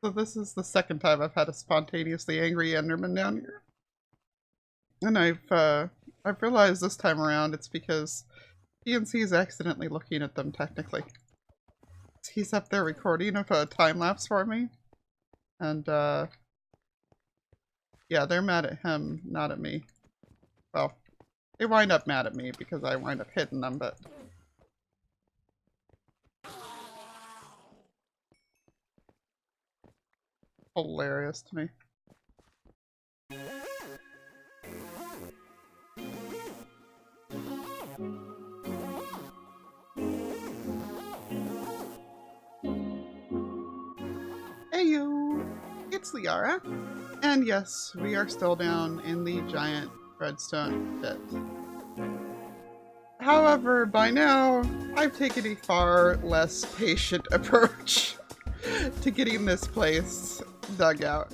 So this is the second time I've had a spontaneously angry Enderman down here. And I've realized this time around it's because PNC is accidentally looking at them, technically. He's up there recording a time-lapse for me. And, yeah, they're mad at him, not at me. Well, they wind up mad at me because I wind up hitting them, but... hilarious to me. Heyo! It's Lyarrah! And yes, we are still down in the giant redstone pit. However, by now, I've taken a far less patient approach to getting this place dug out.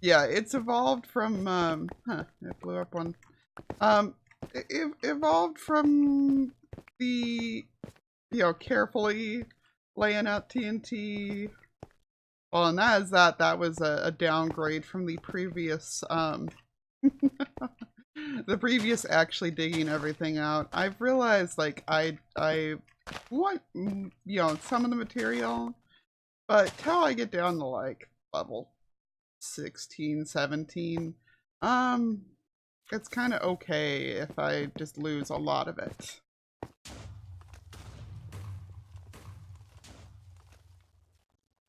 Yeah, it's evolved from, it blew up one. It evolved from the, carefully laying out TNT. Well, and that was a downgrade from the previous, the previous actually digging everything out. I've realized, like, I want, some of the material, but till I get down to, like, level 16, 17, it's kind of okay if I just lose a lot of it.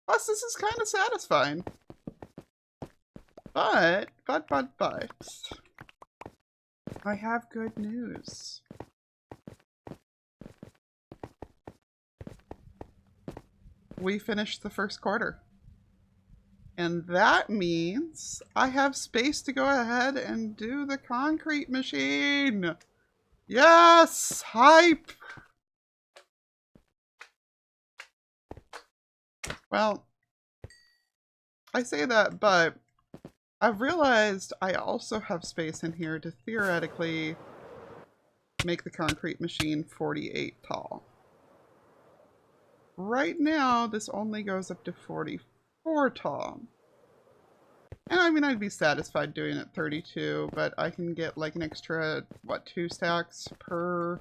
Plus, this is kind of satisfying. But, I have good news. We finished the first quarter. And that means I have space to go ahead and do the concrete machine. Yes! Hype! Well, I say that, but I've realized I also have space in here to theoretically make the concrete machine 48 tall. Right now, this only goes up to 44 tall. And I mean, I'd be satisfied doing it 32, but I can get like an extra, 2 stacks per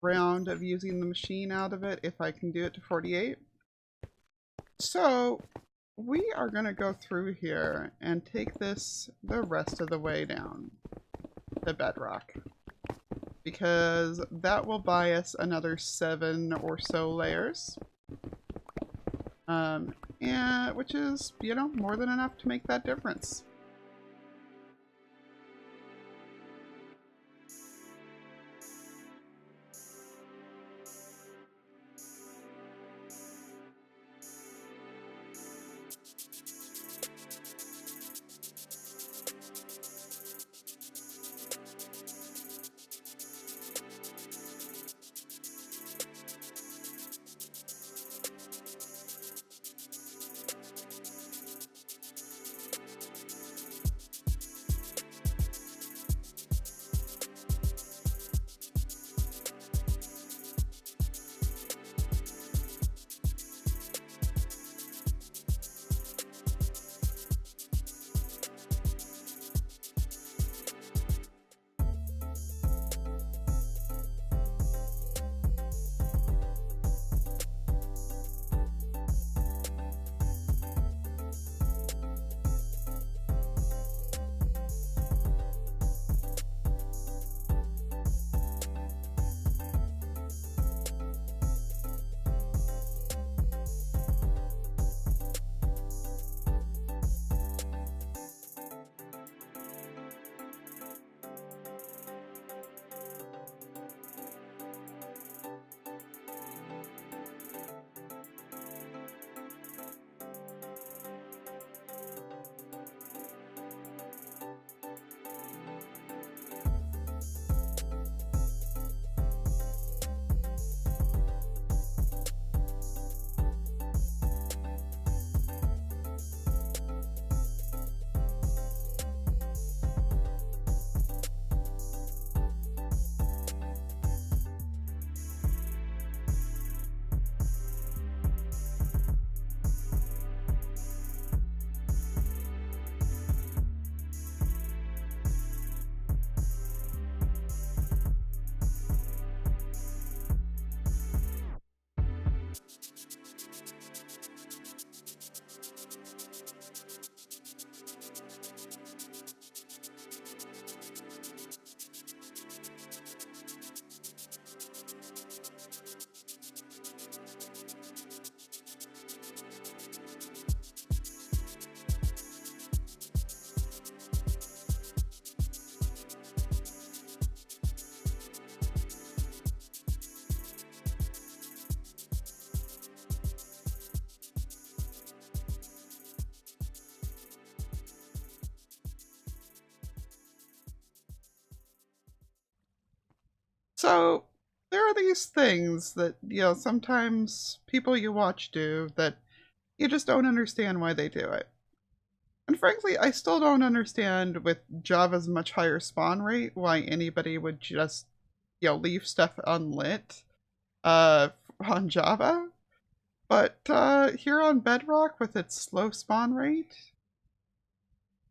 round of using the machine out of it if I can do it to 48. So, we are going to go through here and take this the rest of the way down to bedrock. Because that will buy us another 7 or so layers. And which is, more than enough to make that difference. So there are these things that, sometimes people you watch do that you just don't understand why they do it. And frankly, I still don't understand with Java's much higher spawn rate why anybody would just, leave stuff unlit uh, on Java. But here on Bedrock with its slow spawn rate,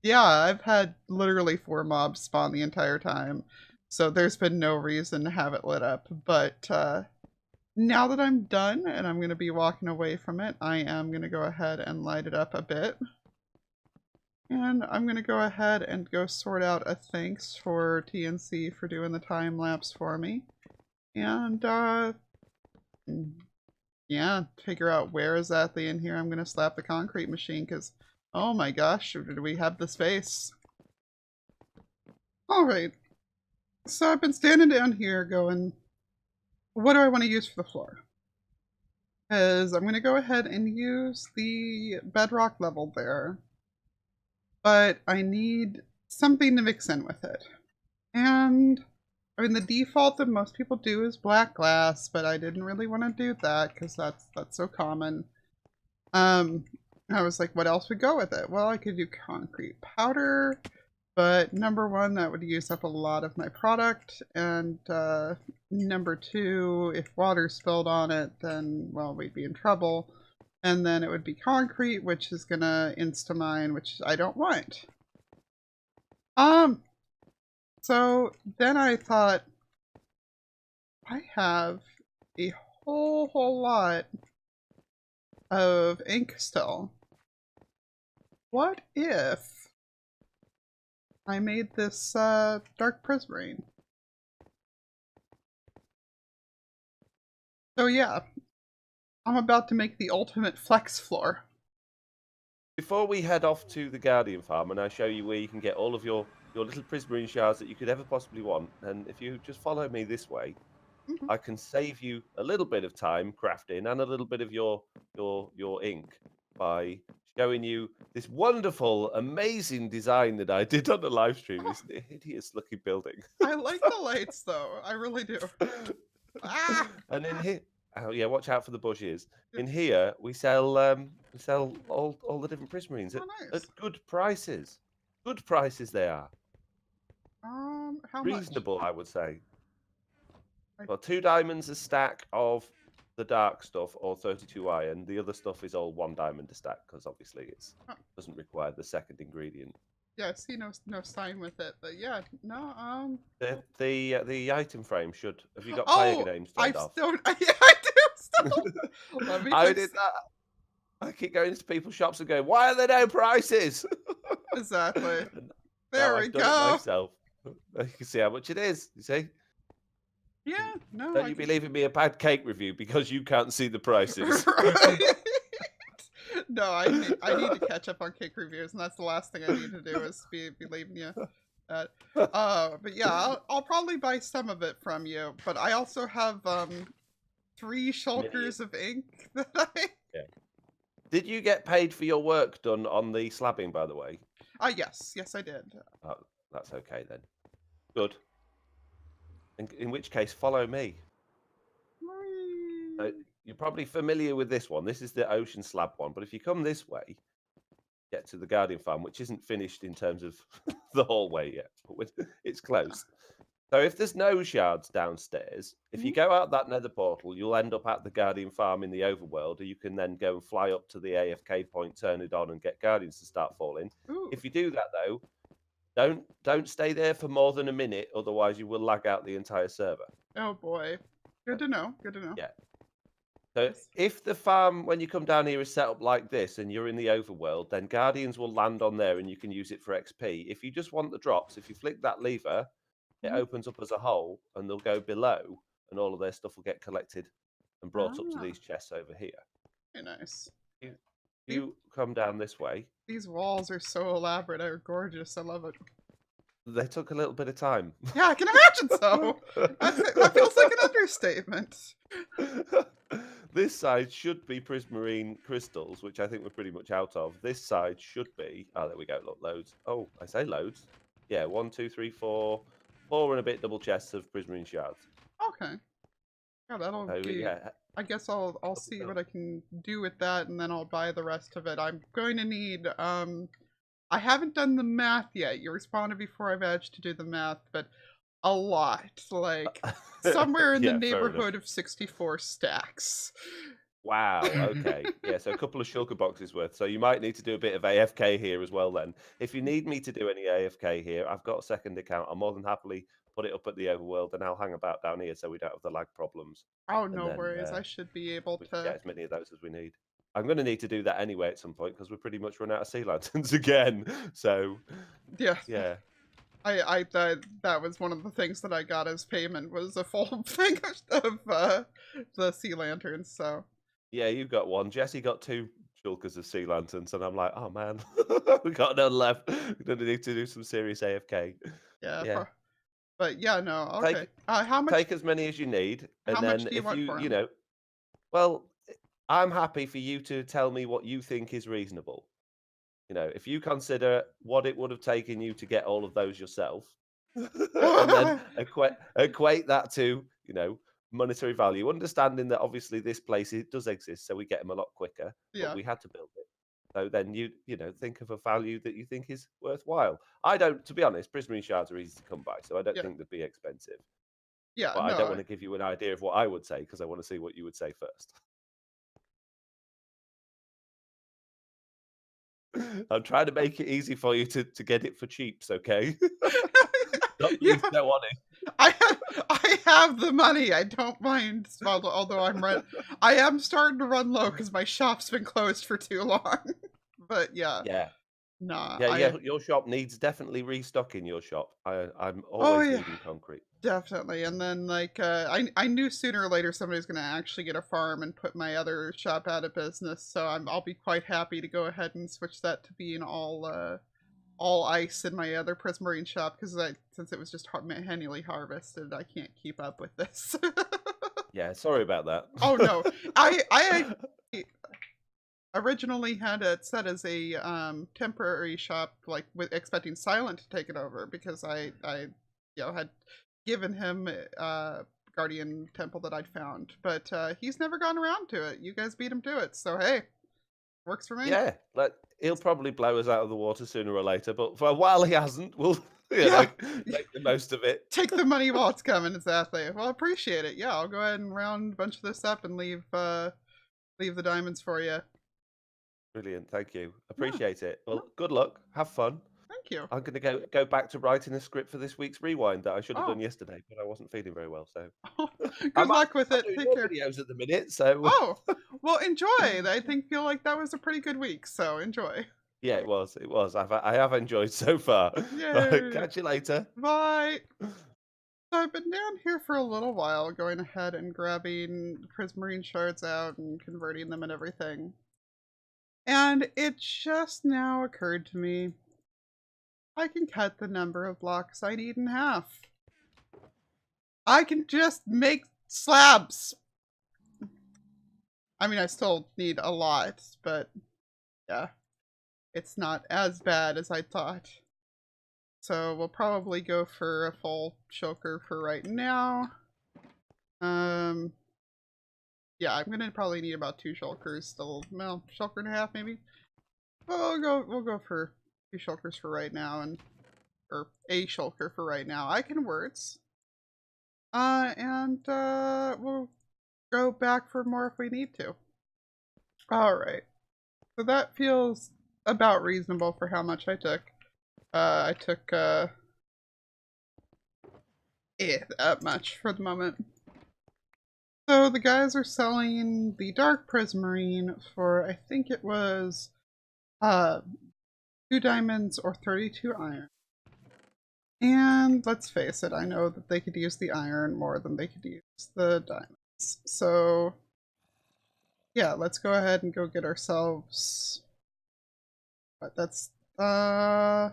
yeah, I've had literally 4 mobs spawn the entire time. So there's been no reason to have it lit up. But now that I'm done and I'm going to be walking away from it, I am going to go ahead and light it up a bit. And I'm going to go ahead and go sort out a thanks for TNC for doing the time lapse for me. And yeah, figure out where exactly in here I'm going to slap the concrete machine because, oh my gosh, do we have the space? Alright, so I've been standing down here going, what do I want to use for the floor? Because I'm going to go ahead and use the bedrock level there, but I need something to mix in with it. And I mean, the default that most people do is black glass, but I didn't really want to do that because that's so common. I was like, what else would go with it? Well, I could do concrete powder, but number one, that would use up a lot of my product, and number two, if water spilled on it, then, well, we'd be in trouble. And then it would be concrete, which is gonna insta-mine, which I don't want. So then I thought, I have a whole lot of ink still. What if I made this dark prismarine? So yeah, I'm about to make the ultimate flex floor. Before we head off to the Guardian farm and I show you where you can get all of your little prismarine shards that you could ever possibly want, and if you just follow me this way, Mhm. I can save you a little bit of time crafting and a little bit of your ink by showing you this wonderful, amazing design that I did on the live stream. This hideous looking building. I like the lights though, I really do. Ah! And in here, oh yeah, watch out for the bushes. Yeah. In here, we sell all the different prismarines Oh, at nice. good prices. Good prices they are. How much? Reasonable, I would say. I, Well, 2 diamonds a stack of the dark stuff, or 32 iron. The other stuff is all 1 diamond a stack because obviously it oh, doesn't require the second ingredient. yeah, I see no sign with it, but yeah, no, The item frame should. Have you got player oh, names turned I've off? still, yeah, I do still. Let me I did fix that. I keep going into people's shops and going, "Why are there no prices?" exactly. And now There we I've done it go. myself. You can see how much it is. You see? Yeah, no, Don't I you be can. leaving me a bad cake review because you can't see the prices. Right. No, I need to catch up on cake reviews, and that's the last thing I need to do is be leaving you. That. But yeah, I'll probably buy some of it from you. But I also have 3 Mini. shulkers of ink that I. Yeah. Did you get paid for your work done on the slabbing, by the way? Ah, yes, I did. Oh, that's okay then. Good. In which case, follow me. Whee! You're probably familiar with this one. This is the ocean slab one. But if you come this way, get to the Guardian farm, which isn't finished in terms of the hallway yet, but it's close. So if there's no shards downstairs, if you Mhm. go out that nether portal, you'll end up at the Guardian farm in the overworld, or you can then go and fly up to the AFK point, turn it on, and get Guardians to start falling. Ooh. If you do that though, don't stay there for more than a minute, otherwise you will lag out the entire server. Oh boy. Good to know. Good to know. Yeah. So Yes. if the farm, when you come down here, is set up like this and you're in the overworld, then Guardians will land on there and you can use it for XP. If you just want the drops, if you flick that lever, it Mhm. opens up as a hole and they'll go below and all of their stuff will get collected and brought up to Ah, these chests over here. very nice. You, The- you come down this way. These walls are so elaborate. They're gorgeous. I love it. They took a little bit of time. Yeah, I can imagine so. That feels like an understatement. This side should be prismarine crystals, which I think we're pretty much out of. This side should be. Oh, there we go. Look, loads. Oh, I say loads. Yeah, 1, 2, 3, 4, 4 and a bit double chests of prismarine shards. Okay. Yeah, that'll So be. yeah, I guess I'll help us see out. what I can do with that, and then I'll buy the rest of it. I'm going to need. I haven't done the math yet. You responded before I managed to do the math, but a lot, like somewhere in the Yeah, fair enough. neighborhood of 64 stacks. Wow. Okay. Yeah. So a couple of shulker boxes worth. So you might need to do a bit of AFK here as well. Then, if you need me to do any AFK here, I've got a second account. I'll more than happily put it up at the overworld, and I'll hang about down here so we don't have the lag problems. Oh, And no then worries. I should be able we can to. get as many of those as we need. I'm going to need to do that anyway at some point because we're pretty much run out of sea lanterns again. So Yeah, yeah, I that was one of the things that I got as payment was a full thing of the sea lanterns. So yeah, you got one. Jesse got two shulkers of sea lanterns, and I'm like, oh man, we got none left. We're going to need to do some serious AFK. yeah, Yeah, but yeah, no, okay. take How much? take as many as you need, How and much then do you if want you for you them? know, well, I'm happy for you to tell me what you think is reasonable. You know, if you consider what it would have taken you to get all of those yourself, and then equate that to, monetary value, understanding that obviously this place it does exist, so we get them a lot quicker, but Yeah, we had to build it. So then think of a value that you think is worthwhile. I don't, to be honest, prismarine shards are easy to come by, so I don't yeah, think they'd be expensive. yeah. But I No, don't want to give you an idea of what I would say because I want to see what you would say first. I'm trying to make it easy for you to get it for cheaps, okay? Not yeah. being so honest. I have the money. I don't mind. Although I am starting to run low because my shop's been closed for too long. But yeah, Yeah. nah. Yeah, yeah, your shop needs definitely restocking your shop. I'm Oh always yeah, needing concrete. definitely. And then like I knew sooner or later somebody's gonna actually get a farm and put my other shop out of business. So I'll be quite happy to go ahead and switch that to being all ice in my other prismarine shop because since it was just manually harvested, I can't keep up with this. Yeah, sorry about that. Oh no, I originally had it set as a temporary shop, like with expecting Silent to take it over because I had given him Guardian Temple that I'd found, but he's never gone around to it. You guys beat him to it, so hey, works for me. Yeah, like he'll probably blow us out of the water sooner or later, but for a while he hasn't. We'll Yeah, make the most of it. take the money while it's coming. Exactly. Well, appreciate it. Yeah, I'll go ahead and round a bunch of this up and leave the diamonds for you. Brilliant, thank you. Yeah, Appreciate it. no, Well, good luck. Have fun. thank you. I'm gonna go back to writing a script for this week's rewind that I should have done Oh, yesterday, but I wasn't feeling very well, so good luck with I'm it. doing Take your care. videos at the minute, so Oh, well, enjoy. I feel like that was a pretty good week, so enjoy. yeah, it was. It was. I have enjoyed so far. Right, Yay. catch you later. Bye. So I've been down here for a little while, going ahead and grabbing prismarine shards out and converting them and everything. And it just now occurred to me, I can cut the number of blocks I need in half. I can just make slabs. I mean, I still need a lot, but yeah, it's not as bad as I thought. So we'll probably go for a full shulker for right now. Yeah, I'm gonna probably need about 2 shulkers still. Well, shulker and a half maybe. But we'll go for 2 shulkers for right now or a shulker for right now. I can words. And we'll go back for more if we need to. Alright. So that feels about reasonable for how much I took. I took that much for the moment. So the guys are selling the dark prismarine for I think it was 2 diamonds or 32 iron. And let's face it, I know that they could use the iron more than they could use the diamonds. So yeah, let's go ahead and go get ourselves. But that's yeah,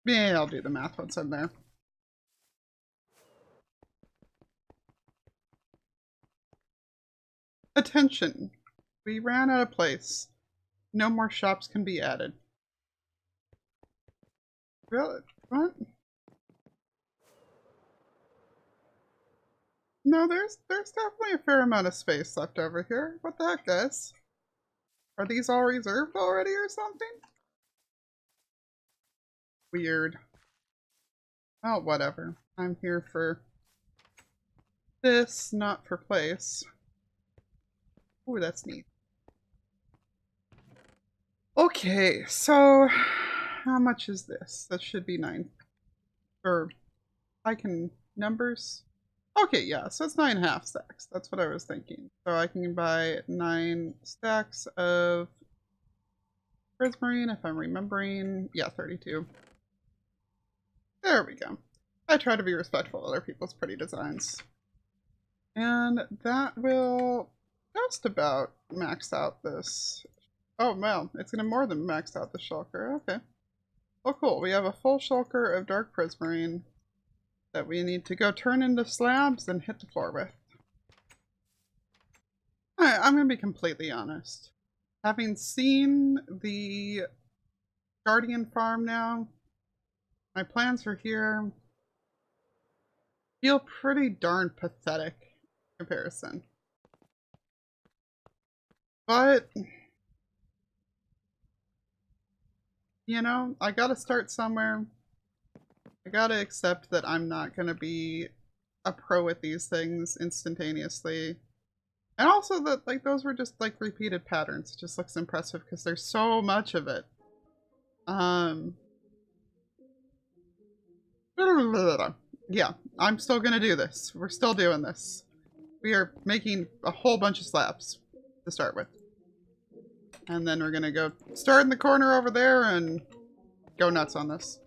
I'll do the math once I'm there. Attention! We ran out of place. No more shops can be added. Really? What? No, there's definitely a fair amount of space left over here. What the heck, guys? Are these all reserved already or something? Weird. Oh, whatever. I'm here for this, not for place. Ooh, that's neat. Okay, so how much is this? That should be 9. Or I can numbers. Okay, yeah, so it's 9.5 stacks. That's what I was thinking. So I can buy 9 stacks of prismarine if I'm remembering. Yeah, 32. There we go. I try to be respectful of other people's pretty designs. And that will just about max out this. Oh, wow. It's going to more than max out the shulker. Okay. Oh, cool. We have a full shulker of dark prismarine that we need to go turn into slabs and hit the floor with. Alright, I'm going to be completely honest. Having seen the Guardian farm now, my plans for here feel pretty darn pathetic in comparison. But, you know, I gotta start somewhere. I gotta accept that I'm not gonna be a pro at these things instantaneously. And also that, like, those were just, like, repeated patterns. It just looks impressive because there's so much of it. Yeah, I'm still gonna do this. We're still doing this. We are making a whole bunch of slabs to start with. And then we're gonna go start in the corner over there and go nuts on this.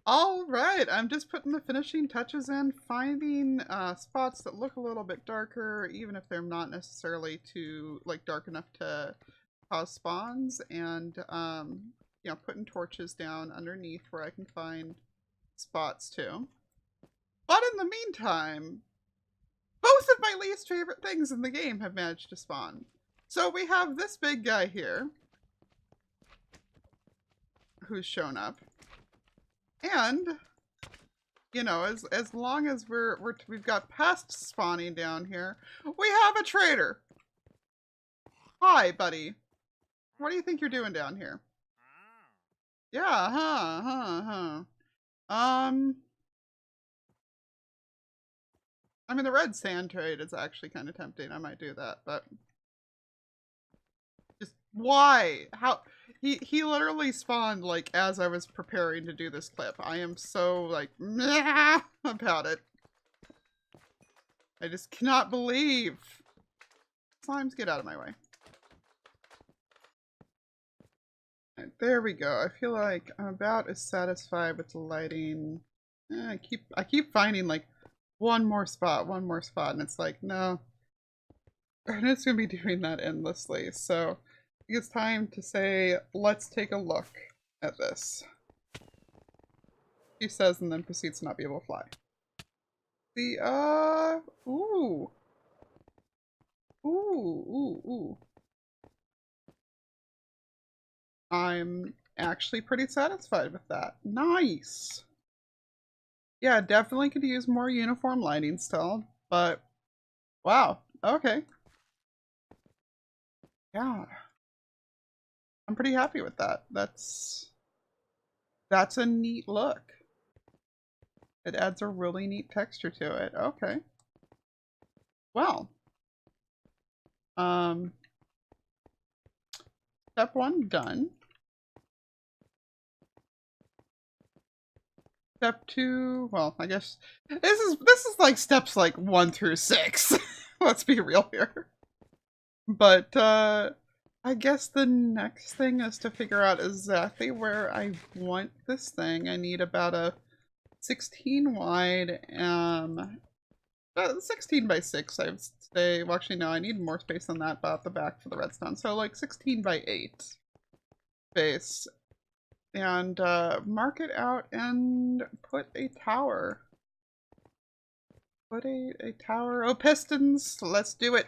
All right, I'm just putting the finishing touches in, finding spots that look a little bit darker, even if they're not necessarily too like dark enough to cause spawns, and you know, putting torches down underneath where I can find spots too. But in the meantime, both of my least favorite things in the game have managed to spawn. So we have this big guy here who's shown up. And, you know, as long as we've got pests spawning down here, we have a trader. Hi, buddy. What do you think you're doing down here? Yeah, I mean, the red sand trade is actually kind of tempting. I might do that, but just why? How? He literally spawned like as I was preparing to do this clip. I am so like meh about it. I just cannot believe. Slimes, get out of my way. Right, there we go. I feel like I'm about as satisfied with the lighting. I keep finding like one more spot, and it's like no. And it's gonna be doing that endlessly. So I think it's time to say, let's take a look at this. He says and then proceeds to not be able to fly. The ooh. Ooh. I'm actually pretty satisfied with that. Nice. Yeah, definitely could use more uniform lighting still, but wow. Okay. Yeah. I'm pretty happy with that. That's a neat look. It adds a really neat texture to it. Okay. Well, um, step 1 done. Step 2, well, I guess this is like steps like 1 through 6. Let's be real here. But I guess the next thing is to figure out exactly where I want this thing. I need about a 16 wide, 16 by 6, I would say. Well, actually, no, I need more space than that about the back for the redstone. So, like, 16 by 8 space. And mark it out and put a tower. Put a tower. Oh, pistons! Let's do it!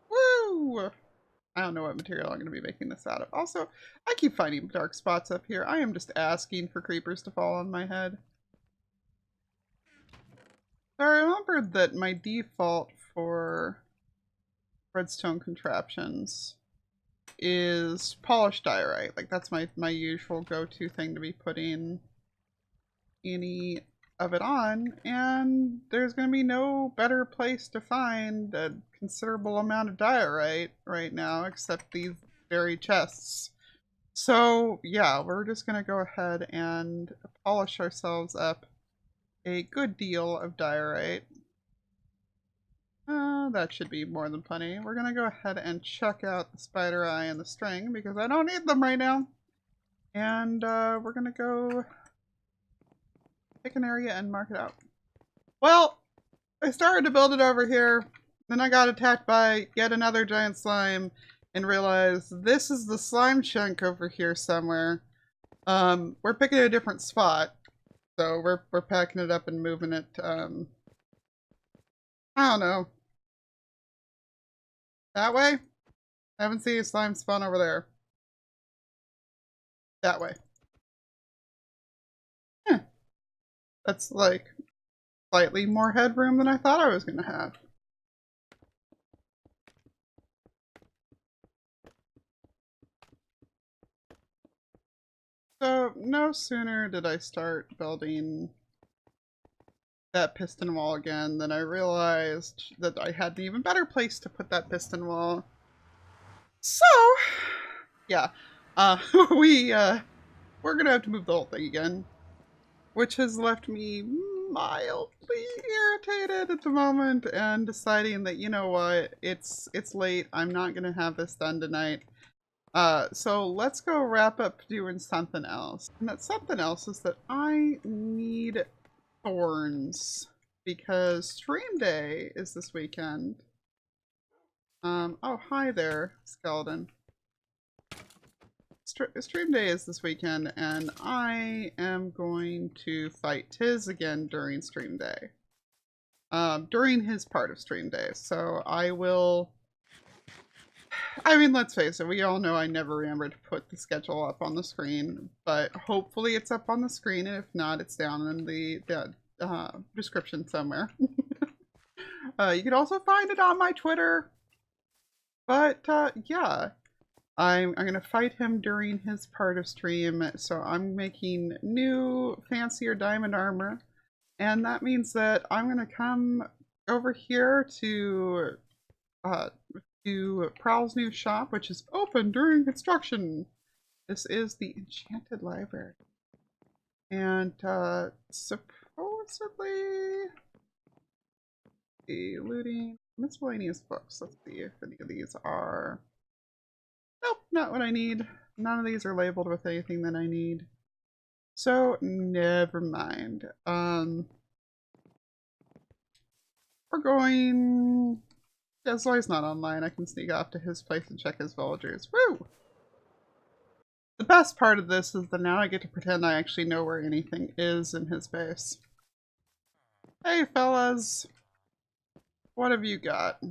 Woo! I don't know what material I'm going to be making this out of. Also, I keep finding dark spots up here. I am just asking for creepers to fall on my head. So I remembered that my default for redstone contraptions is polished diorite. Like, that's my usual go-to thing to be putting any of it on, and there's going to be no better place to find a considerable amount of diorite right now except these very chests. So yeah, we're just going to go ahead and polish ourselves up a good deal of diorite. That should be more than plenty. We're going to go ahead and chuck out the spider eye and the string because I don't need them right now. And we're going to go pick an area and mark it out. Well, I started to build it over here, then I got attacked by yet another giant slime and realized this is the slime chunk over here somewhere. We're picking a different spot, so we're packing it up and moving it, I don't know. That way? I haven't seen a slime spawn over there. That way. That's like slightly more headroom than I thought I was gonna have. So no sooner did I start building that piston wall again than I realized that I had an even better place to put that piston wall. So yeah, we're gonna have to move the whole thing again, which has left me mildly irritated at the moment and deciding that, you know what, it's late, I'm not gonna have this done tonight. So let's go wrap up doing something else. And that something else is that I need thorns because stream day is this weekend. Oh, hi there, skeleton. Stream day is this weekend, and I am going to fight Tiz again during stream day. During his part of stream day. So I will... I mean, let's face it, we all know I never remember to put the schedule up on the screen, but hopefully it's up on the screen, and if not, it's down in the description somewhere. You can also find it on my Twitter. But yeah, I'm gonna fight him during his part of stream, so I'm making new, fancier diamond armor, and that means that I'm gonna come over here to Prowl's new shop, which is open during construction. This is the Enchanted Library, and supposedly the looting miscellaneous books. Let's see if any of these are. Nope, not what I need. None of these are labeled with anything that I need. So, never mind. We're going... As long as he's not online, I can sneak off to his place and check his villagers. Woo! The best part of this is that now I get to pretend I actually know where anything is in his base. Hey, fellas! What have you got?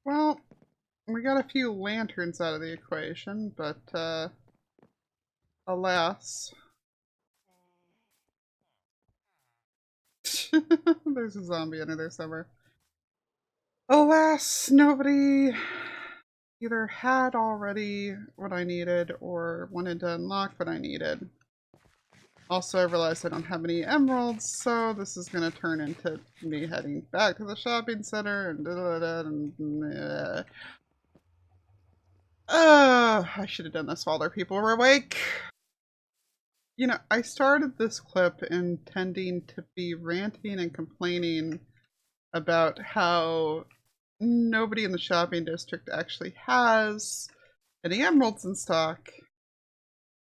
Well, we got a few lanterns out of the equation, but alas. There's a zombie under there somewhere. Alas, nobody either had already what I needed or wanted to unlock what I needed. Also, I realized I don't have any emeralds, so this is going to turn into me heading back to the shopping center and I should have done this while other people were awake. You know, I started this clip intending to be ranting and complaining about how nobody in the shopping district actually has any emeralds in stock.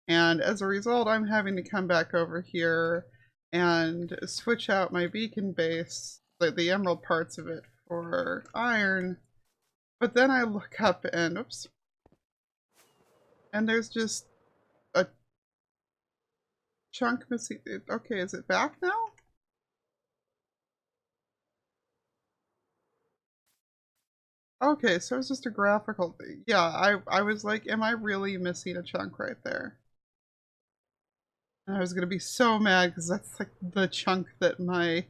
And as a result, I'm having to come back over here and switch out my beacon base, the emerald parts of it, for iron. But then I look up and, oops, and there's just a chunk missing. Okay, is it back now? Okay, so it's just a graphical thing. Yeah, I was like, am I really missing a chunk right there? And I was gonna be so mad because that's like the chunk that my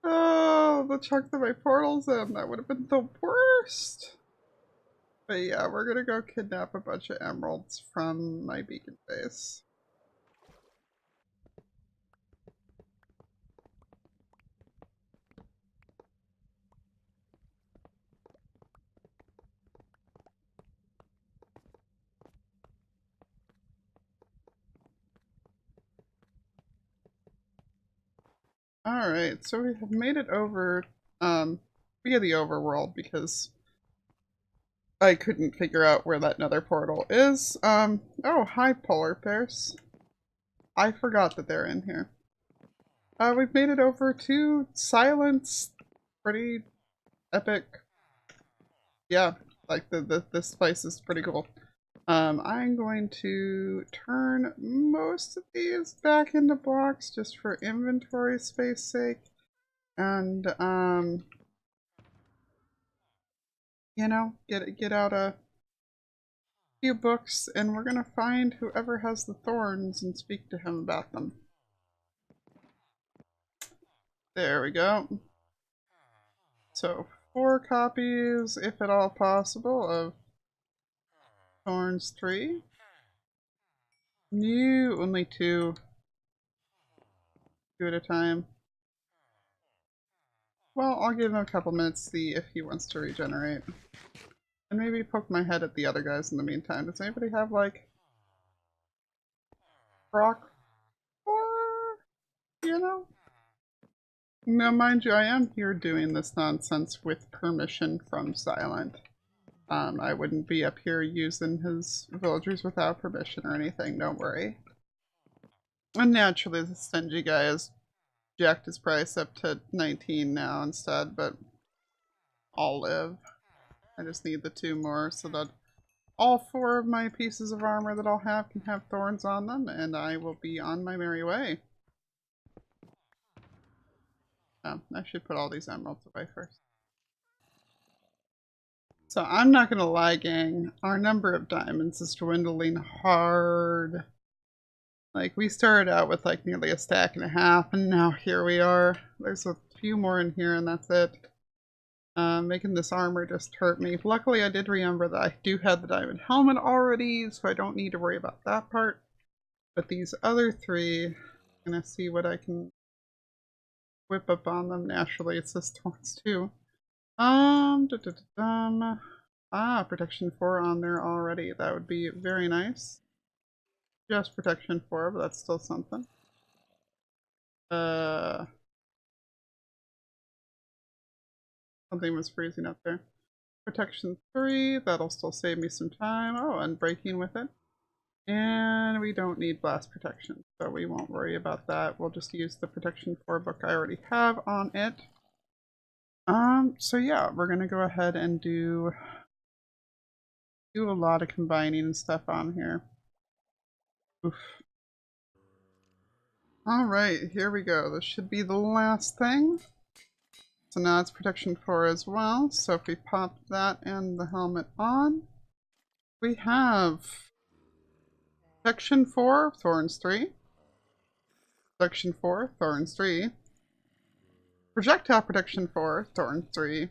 the chunk that my portal's in. That would have been the worst. But yeah, we're gonna go kidnap a bunch of emeralds from my beacon base. Alright, so we have made it over via the overworld because I couldn't figure out where that nether portal is. Oh, hi polar bears. I forgot that they're in here. We've made it over to Silence. Pretty epic. Yeah, like this place is pretty cool. I'm going to turn most of these back into blocks just for inventory space sake. And, you know, get out a few books, and we're gonna find whoever has the thorns and speak to him about them. There we go. So, 4 copies, if at all possible, of Thorns 3. No, only 2. 2 at a time. Well, I'll give him a couple minutes to see if he wants to regenerate. And maybe poke my head at the other guys in the meantime. Does anybody have, like, rock or, you know? Now, mind you, I am here doing this nonsense with permission from Silent. I wouldn't be up here using his villagers without permission or anything, don't worry. And naturally, the stingy guy has jacked his price up to 19 now instead, but I'll live. I just need the 2 more so that all 4 of my pieces of armor that I'll have can have thorns on them, and I will be on my merry way. Oh, I should put all these emeralds away first. So I'm not gonna lie, gang, our number of diamonds is dwindling hard. Like, we started out with like nearly a stack and a half, and now here we are. There's a few more in here, and that's it. Making this armor just hurt me. Luckily, I did remember that I do have the diamond helmet already, so I don't need to worry about that part. But these other 3, I'm gonna see what I can whip up on them. Naturally, it says thorns too. Protection 4 on there already. That would be very nice. Just protection 4, but that's still something. Something was freezing up there. Protection 3, that'll still save me some time. Oh, and breaking with it. And we don't need blast protection, so we won't worry about that. We'll just use the protection 4 book I already have on it. So yeah, we're gonna go ahead and do a lot of combining and stuff on here. Oof. Alright, here we go. This should be the last thing. So now it's protection 4 as well. So if we pop that and the helmet on, we have protection 4, thorns 3, protection 4, thorns 3, projectile protection 4, thorns 3,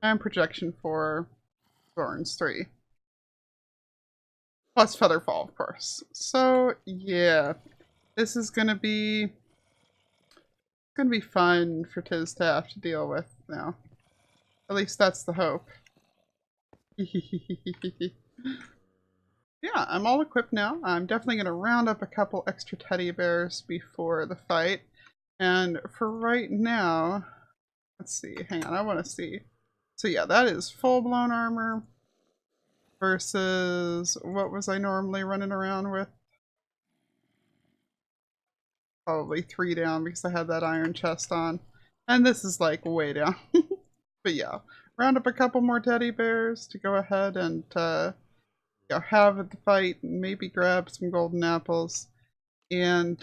and projection 4, thorns 3. Plus feather fall, of course. So yeah, this is gonna be fun for Tiz to have to deal with now. At least that's the hope. Yeah, I'm all equipped now. I'm definitely going to round up a couple extra teddy bears before the fight. And for right now, let's see. Hang on, I want to see. So yeah, that is full-blown armor versus what was I normally running around with? Probably 3 down because I had that iron chest on. And this is like way down. But yeah, round up a couple more teddy bears to go ahead and have at the fight, and maybe grab some golden apples, and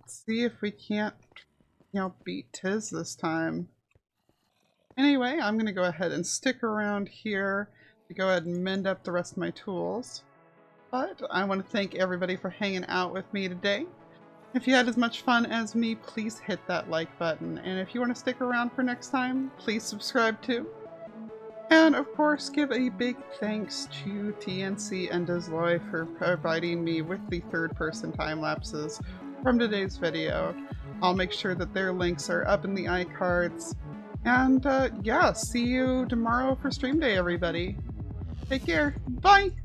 see if we can't, beat Tiz this time. Anyway, I'm going to go ahead and stick around here to go ahead and mend up the rest of my tools. But I want to thank everybody for hanging out with me today. If you had as much fun as me, please hit that like button. And if you want to stick around for next time, please subscribe too. And of course, give a big thanks to TNC and Desloy for providing me with the third-person time lapses from today's video. I'll make sure that their links are up in the iCards. And yeah, see you tomorrow for stream day, everybody. Take care. Bye!